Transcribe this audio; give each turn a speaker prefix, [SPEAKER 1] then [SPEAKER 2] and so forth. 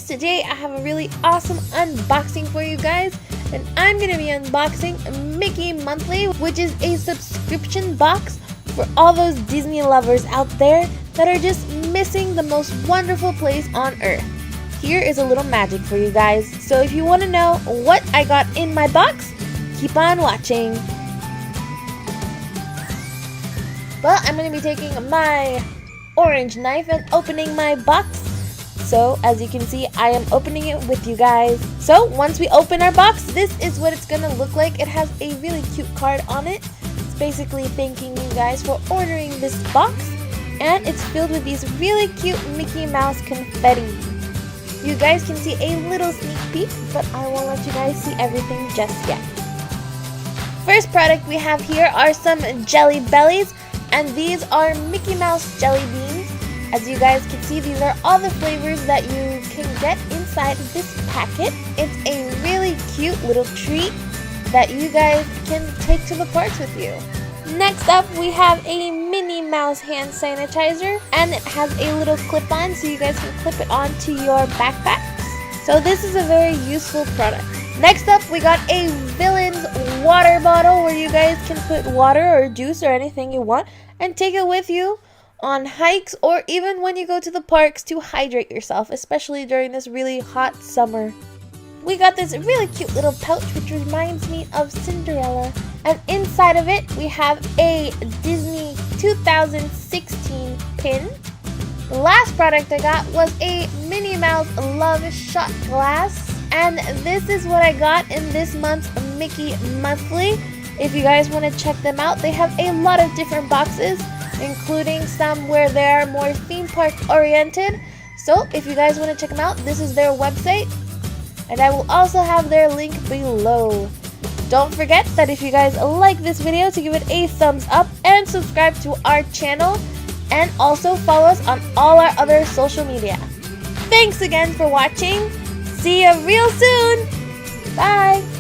[SPEAKER 1] today I have a really awesome unboxing for you guys, and I'm going to be unboxing Mickey Monthly, which is a subscription box for all those Disney lovers out there that are just missing the most wonderful place on earth. Here is a little magic for you guys, so if you want to know what I got in my box, keep on watching. But I'm going to be taking my orange knife and opening my box. So as you can see, I am opening it with you guys. So once we open our box, this is what it's going to look like. It has a really cute card on it. It's basically thanking you guys for ordering this box. And it's filled with these really cute Mickey Mouse confetti. You guys can see a little sneak peek, but I won't let you guys see everything just yet. First product we have here are some Jelly Bellies, and these are Mickey Mouse jelly beans. As you guys can see, these are all the flavors that you can get inside this packet. It's a really cute little treat that you guys can take to the parks with you. Next up, we have a Minnie Mouse hand sanitizer, and it has a little clip on so you guys can clip it onto your backpacks. So this is a very useful product. Next up, we got a Villains water bottle where you guys can put water or juice or anything you want and take it with you on hikes or even when you go to the parks to hydrate yourself, especially during this really hot summer. We got this really cute little pouch which reminds me of Cinderella, and inside of it we have a Disney 2016 pin. The last product I got was a Minnie Mouse Love Shot Glass, and this is what I got in this month's Mickey Monthly. If you guys want to check them out, they have a lot of different boxes, including some where they're more theme park oriented. So if you guys want to check them out, this is their website, and I will also have their link below. Don't forget that if you guys like this video, to give it a thumbs up and subscribe to our channel, and also follow us on all our other social media. Thanks again for watching. See you real soon. Bye.